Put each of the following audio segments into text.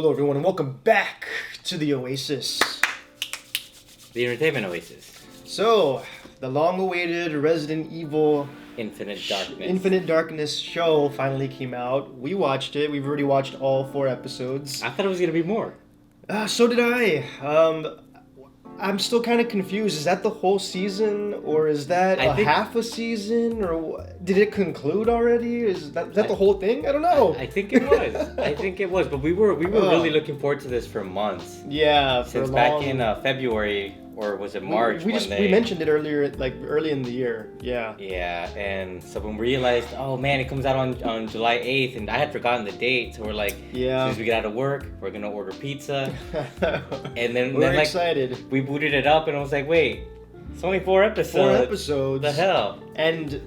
Hello, everyone, and welcome back to the Oasis. The Entertainment Oasis. So, the long-awaited Resident Evil Infinite Darkness show finally came out. We watched it. We've already watched all 4 episodes. I thought it was going to be more. So did I. I'm still kind of confused. Is that the whole season, or is that half a season, or did it conclude already? Is that the whole thing? I don't know. I think it was. But we were really looking forward to this for months. Yeah, since back in February, or was it March? We mentioned it earlier, like early in the year. Yeah. Yeah, and so when we realized, oh man, it comes out on July 8th, and I had forgotten the date, so we're like, as soon as we get out of work, we're gonna order pizza. And then we're excited. We booted it up, and I was like, wait, it's only 4 episodes. 4 episodes. The hell? And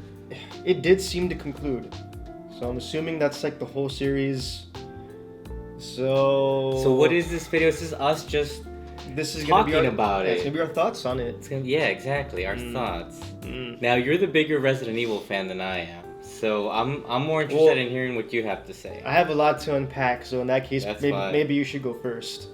it did seem to conclude. So I'm assuming that's like the whole series. So what is this video? This is us just talking about it. It's gonna be our thoughts on it. Yeah, exactly. Our thoughts. Now you're the bigger Resident Evil fan than I am, so I'm more interested in hearing what you have to say. I have a lot to unpack, so in that case, maybe you should go first.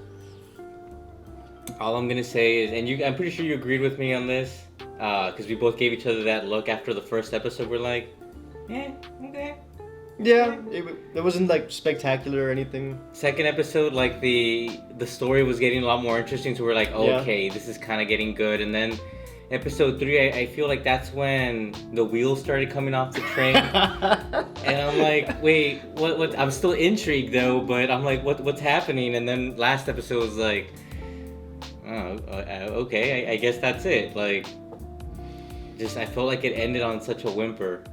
All I'm gonna say is, and I'm pretty sure you agreed with me on this, because we both gave each other that look after the first episode. We're like, okay. Yeah, it wasn't like spectacular or anything. Second episode, like the story was getting a lot more interesting, so we're like, okay, this is kind of getting good. And then episode 3, I feel like that's when the wheels started coming off the train, and I'm like, wait, what? I'm still intrigued though, but I'm like, what's happening? And then last episode was like, oh, okay, I guess that's it. Like, I felt like it ended on such a whimper.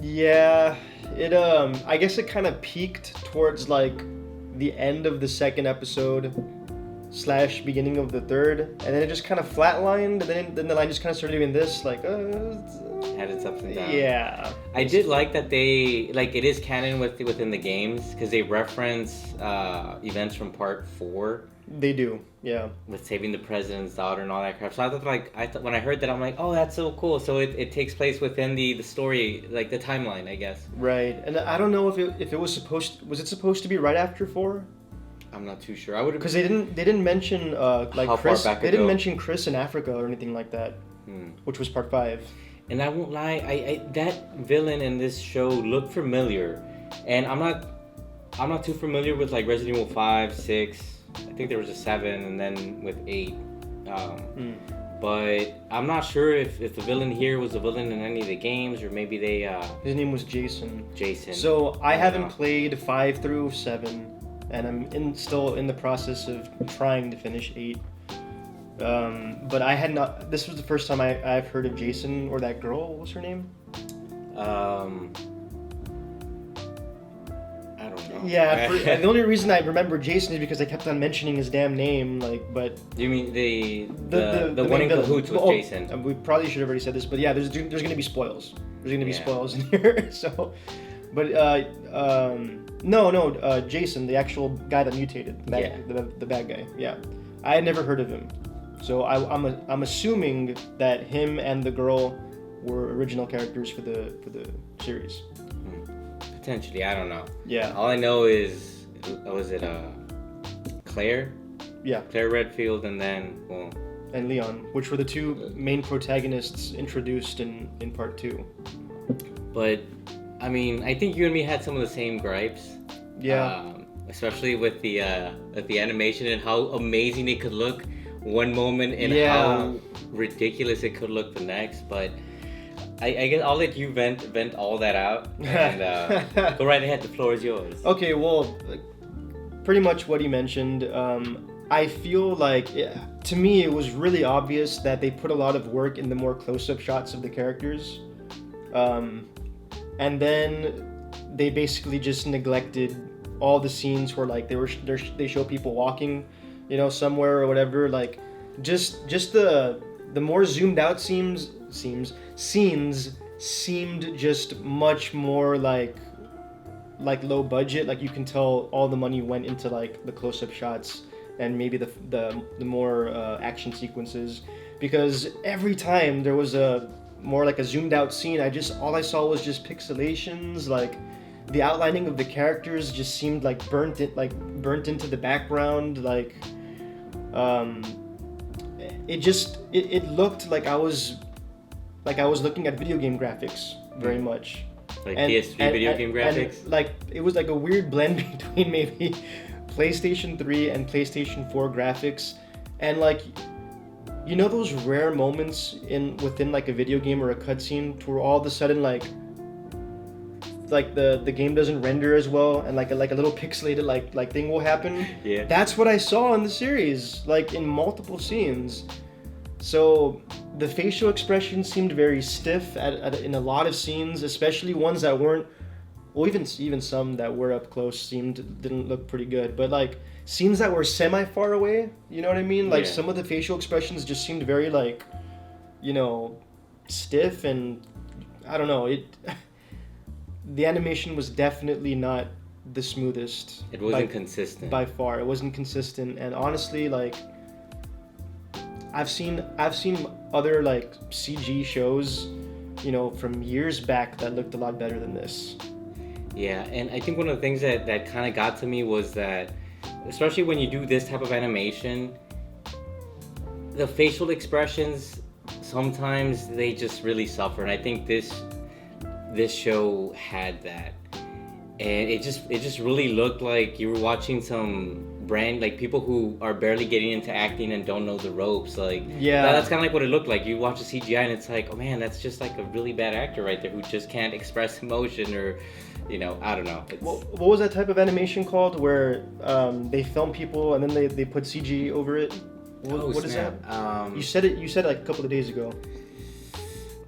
Yeah, it I guess it kind of peaked towards like the end of the second episode / beginning of the third, and then it just kind of flatlined, and then the line just kind of started doing this, like had its ups and downs. Yeah, I did like that they it is canon within the games, because they reference events from part 4. They do, yeah. With saving the president's daughter and all that crap. So I thought when I heard that, I'm like, oh, that's so cool. So it takes place within the story, like the timeline, I guess. Right, and I don't know if it was supposed to be right after 4? I'm not too sure. I would, because they didn't mention like how Chris. Far back they didn't mention Chris in Africa or anything like that, which was part 5. And I won't lie, I that villain in this show looked familiar, and I'm not too familiar with like Resident Evil 5, 6. I think there was a 7, and then with 8. But I'm not sure if the villain here was a villain in any of the games, or maybe they... His name was Jason. So I haven't played 5 through 7, and I'm still in the process of trying to finish 8. But I had not... This was the first time I've heard of Jason, or that girl. What was her name? I don't know. Yeah, the only reason I remember Jason is because I kept on mentioning his damn name, like, but... You mean the one in cahoots with Jason? We probably should have already said this, but yeah, there's going to be spoils. There's going to be spoils in here, so... But, Jason, the actual guy that mutated, the bad guy, yeah. I had never heard of him, so I'm assuming that him and the girl were original characters for the series. Potentially, I don't know. Yeah. All I know is, was it Claire? Yeah. Claire Redfield, and then, and Leon, which were the 2 main protagonists introduced in part 2. But, I mean, I think you and me had some of the same gripes. Yeah. Especially with the animation and how amazing it could look one moment, and how ridiculous it could look the next. But I guess I'll let you vent all that out, and go right ahead. The floor is yours. Okay, well, pretty much what he mentioned. I feel like, to me, it was really obvious that they put a lot of work in the more close-up shots of the characters, and then they basically just neglected all the scenes where like they show people walking, somewhere or whatever. Like, just the more zoomed out scenes seemed just much more like low budget. Like, you can tell all the money went into like the close-up shots and maybe the more action sequences, because every time there was a more like a zoomed out scene, all I saw was just pixelations. Like, the outlining of the characters just seemed like burnt into the background. Like, it looked like I was looking at video game graphics very much. Like PS3 video game graphics? And, like, it was like a weird blend between maybe PlayStation 3 and PlayStation 4 graphics. And like, you know those rare moments within like a video game or a cutscene to where all of a sudden like the game doesn't render as well, and like a little pixelated like thing will happen. Yeah. That's what I saw in the series, like in multiple scenes. So the facial expression seemed very stiff in a lot of scenes, especially ones that weren't. Well, even some that were up close didn't look pretty good. But like scenes that were semi far away, you know what I mean? Like some of the facial expressions just seemed very like, you know, stiff, and I don't know. The animation was definitely not the smoothest. It wasn't consistent. By far, it wasn't consistent, and honestly, like I've seen other like CG shows, you know, from years back that looked a lot better than this. Yeah, and I think one of the things that kind of got to me was that, especially when you do this type of animation, the facial expressions, sometimes they just really suffer. And I think this show had that. And it just really looked like you were watching some like people who are barely getting into acting and don't know the ropes. Like, that's kind of like what it looked like. You watch the CGI and it's like, oh man, that's just like a really bad actor right there who just can't express emotion, or, you know, I don't know. What was that type of animation called where they film people and then they put CG over it? What is that? You said it like a couple of days ago.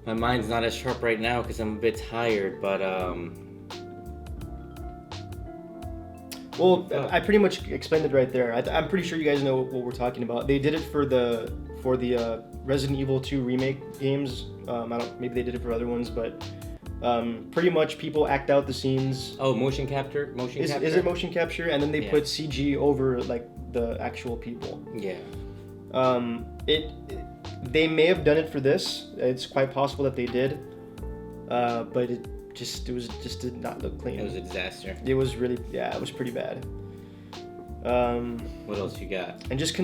My mind's not as sharp right now because I'm a bit tired, but well, I pretty much explained it right there. I'm pretty sure you guys know what we're talking about. They did it for the Resident Evil 2 remake games. Maybe they did it for other ones, but pretty much people act out the scenes. Oh, motion capture. Is it motion capture? And then they put CG over like the actual people. Yeah. They may have done it for this. It's quite possible that they did, but it did not look clean. It was a disaster. It was really, it was pretty bad. What else you got? And just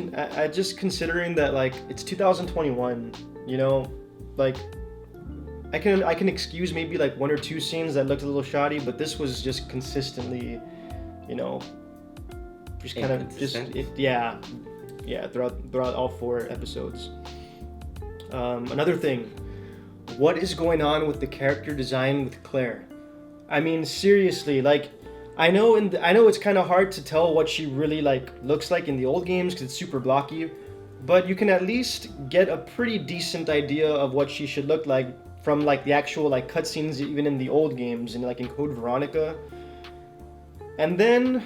considering that like it's 2021, you know, like I can excuse maybe like one or two scenes that looked a little shoddy, but this was just consistently, you know, just kind of throughout all 4 episodes. Another thing. What is going on with the character design with Claire? I mean, seriously, like, I know it's kind of hard to tell what she really like looks like in the old games because it's super blocky, but you can at least get a pretty decent idea of what she should look like from like the actual like cutscenes even in the old games and like in Code Veronica. And then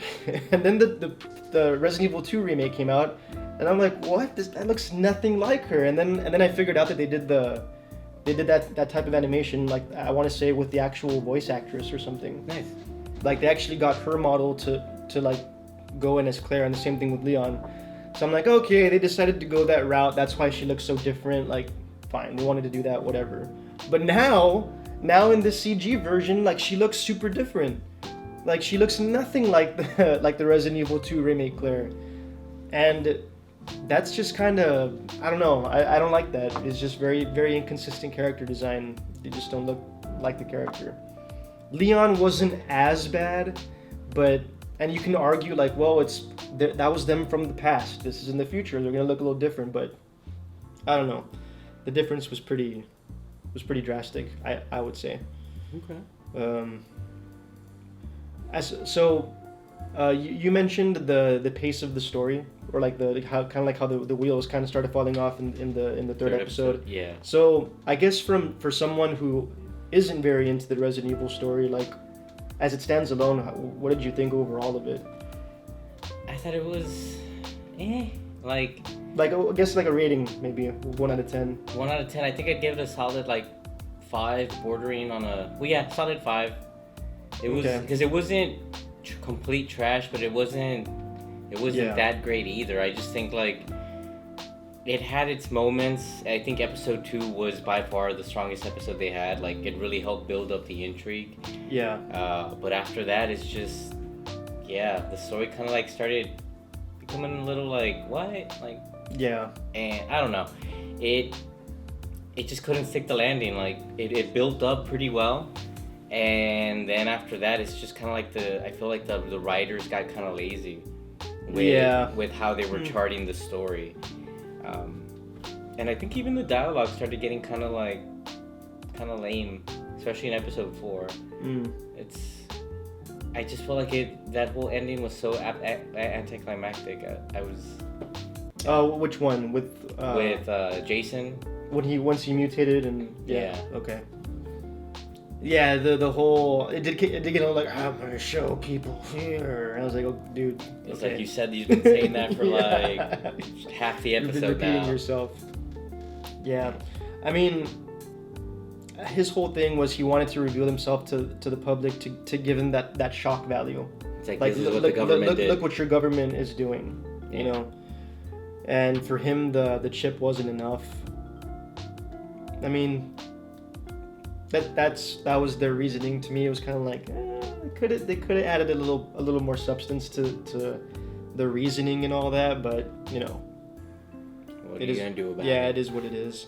the Resident Evil 2 remake came out, and I'm like, what? That looks nothing like her. And then I figured out that they did that type of animation, like I want to say with the actual voice actress or something. Nice. Like they actually got her model to like go in as Claire, and the same thing with Leon. So I'm like, okay, they decided to go that route. That's why she looks so different. Like, fine, they wanted to do that, whatever. But now in the CG version, like she looks super different. Like she looks nothing like the Resident Evil 2 remake Claire, and that's just kind of, I don't know, I don't like that. It's just very, very inconsistent character design. They just don't look like the character. Leon wasn't as bad, and you can argue like, well, that was them from the past. This is in the future. They're gonna look a little different, but I don't know. The difference was pretty drastic, I would say. Okay. You mentioned the pace of the story, or like how the wheels kind of started falling off in the third episode. Yeah. So I guess for someone who isn't very into the Resident Evil story, like as it stands alone, what did you think overall of it? I thought it was, like I guess like a rating, maybe 1 out of 10. 1 out of 10. I think I'd give it a solid like 5, bordering on a solid 5. It was because it wasn't complete trash, but it wasn't that great either. I just think like it had its moments. I think episode 2 was by far the strongest episode they had. Like, it really helped build up the intrigue. Yeah. But after that, it's just, yeah, the story kind of like started becoming a little like, what? Like, yeah. And I don't know. It just couldn't stick the landing. Like, it built up pretty well. And then after that, it's just kind of like I feel like the writers got kind of lazy with how they were charting the story. And I think even the dialogue started getting kind of lame, especially in episode 4. I just felt like that whole ending was so anticlimactic. I was. Which one with Jason? Once he mutated and yeah. Okay. Yeah, the whole it did get a little like, I'm gonna show people here. And I was like, oh, dude. It's like you said, you've been saying that for like half the episode. You've been repeating yourself. Yeah, I mean, his whole thing was he wanted to reveal himself to the public to give him that shock value. It's like this is what the government did. Look what your government is doing. Yeah. You know, and for him the chip wasn't enough. I mean. That was their reasoning. To me, it was kind of like they could have added a little more substance to the reasoning and all that, but you know, what are you gonna do about it? Yeah, it is what it is.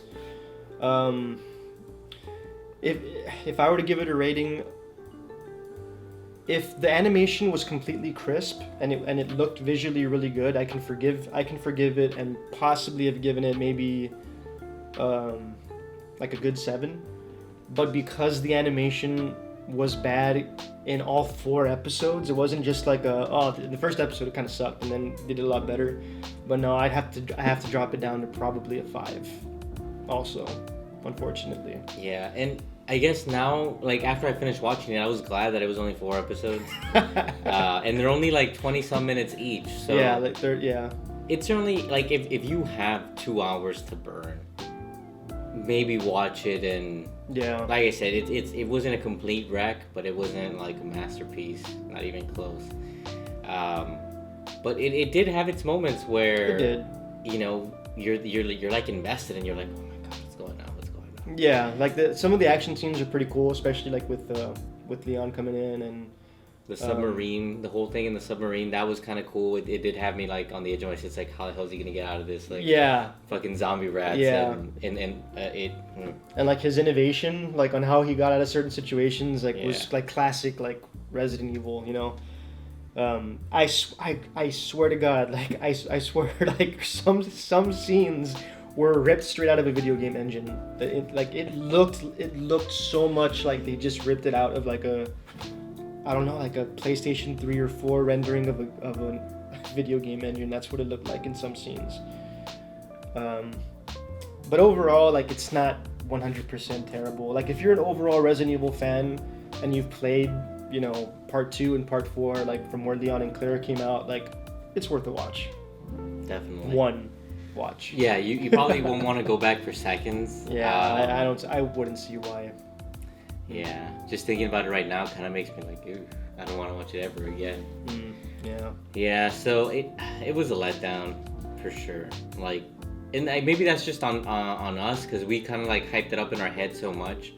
If I were to give it a rating, if the animation was completely crisp and it looked visually really good, I can forgive it and possibly have given it maybe like a good 7. But because the animation was bad in all 4 episodes, it wasn't just like the first episode it kind of sucked and then they did a lot better. But no, I have to drop it down to probably a 5. Also, unfortunately. Yeah, and I guess now, like after I finished watching it, I was glad that it was only 4 episodes, and they're only like 20-some minutes each. So yeah, it's certainly like if you have 2 hours to burn, maybe watch it. And like I said, it wasn't a complete wreck, but it wasn't like a masterpiece, not even close. But it did have its moments where it did. You know, you're like invested and you're like, oh my god, what's going on? Yeah, like some of the action scenes are pretty cool, especially like with Leon coming in and the submarine, the whole thing in the submarine, that was kind of cool. It did have me like on the edge of my seat. It's like, how the hell is he gonna get out of this? Like, fucking zombie rats. And like his innovation, like on how he got out of certain situations, like was like classic, like Resident Evil, you know. I swear to God, like I swear, like some scenes were ripped straight out of a video game engine. It looked so much like they just ripped it out of like a PlayStation 3 or 4 rendering of a video game engine. That's what it looked like in some scenes. But overall, like it's not 100% terrible. Like if you're an overall Resident Evil fan and you've played, you know, part 2 and part 4, like from where Leon and Claire came out, like it's worth a watch. Definitely. One watch. Yeah, you probably won't want to go back for seconds. Yeah, I wouldn't see why. Yeah, just thinking about it right now kind of makes me like, ooh, I don't want to watch it ever again. Yeah. Yeah, so it was a letdown for sure. Like, and maybe that's just on us because we kind of like hyped it up in our head so much.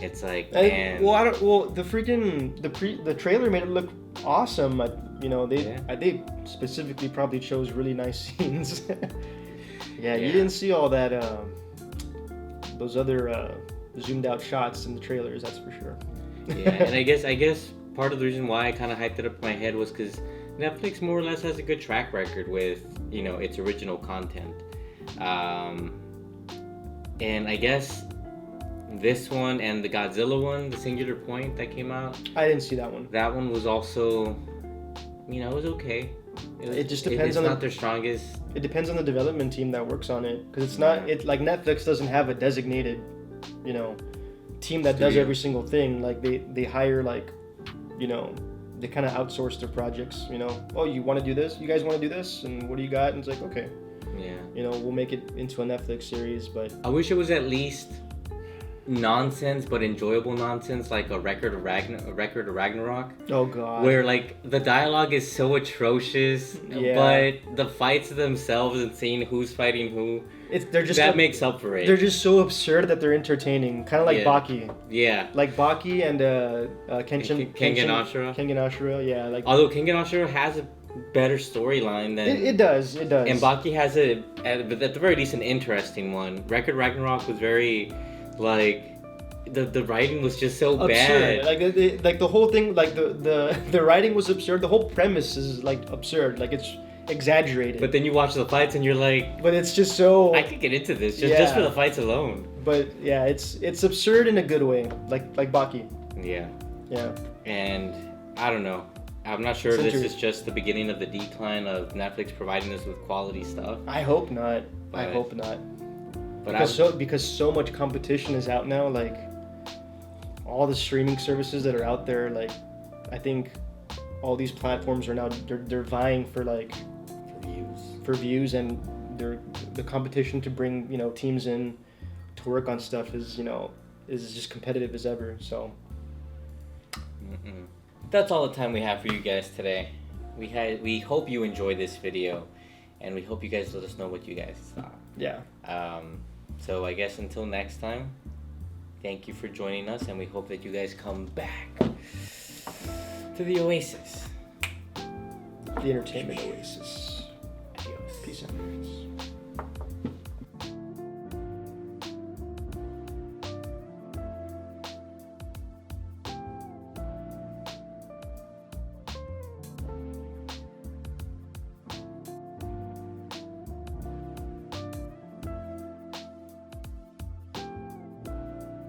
It's like, man. The trailer made it look awesome. You know, they specifically probably chose really nice scenes. Yeah, you didn't see all that those other zoomed out shots in the trailers, that's for sure. Yeah, and I guess part of the reason why I kind of hyped it up in my head was because Netflix more or less has a good track record with, you know, its original content. And I guess this one and the Godzilla one, the Singular Point that came out. I didn't see that one. That one was also, you know, it was okay. It just depends on. It's not their strongest. It depends on the development team that works on it, because it's not. It like Netflix doesn't have a designated, you know, team that does every single thing. Like they hire like, you know, they kind of outsource their projects. You know, oh, you want to do this? You guys want to do this? And what do you got? And it's like, okay. Yeah. You know, we'll make it into a Netflix series, but I wish it was at least nonsense but enjoyable nonsense, like a record of Ragnarok. Oh god. Where like the dialogue is so atrocious, Yeah. but the fights themselves and seeing who's fighting who, They're just that makes up for it. They're just so absurd that they're entertaining, kind of like Yeah. Baki. Yeah. Like Baki and Kengan Ashura. Yeah, like Although Kengan Ashura has a better storyline than it does. and Baki has at the very least an interesting one. Record Ragnarok was very like the writing was just so absurd. bad. Like the whole thing, like the writing was absurd. The whole premise is like absurd. Like it's exaggerated. But then you watch the fights and you're like, but it's just so. I could get into this just for the fights alone. But yeah, it's absurd in a good way, like Baki. Yeah. Yeah. And I don't know. I'm not sure if this is just the beginning of the decline of Netflix providing us with quality stuff. I hope not. But- I hope not. But Because so much competition is out now, like all the streaming services that are out there, like I think all these platforms are now they're vying for like for views and the competition to bring, you know, teams in to work on stuff is just competitive as ever. So that's all the time we have for you guys today. We hope you enjoyed this video, and we hope you guys let us know what you guys thought. yeah. So I guess until next time, thank you for joining us, and we hope that you guys come back to the Oasis. The entertainment oasis. Adios. Peace out.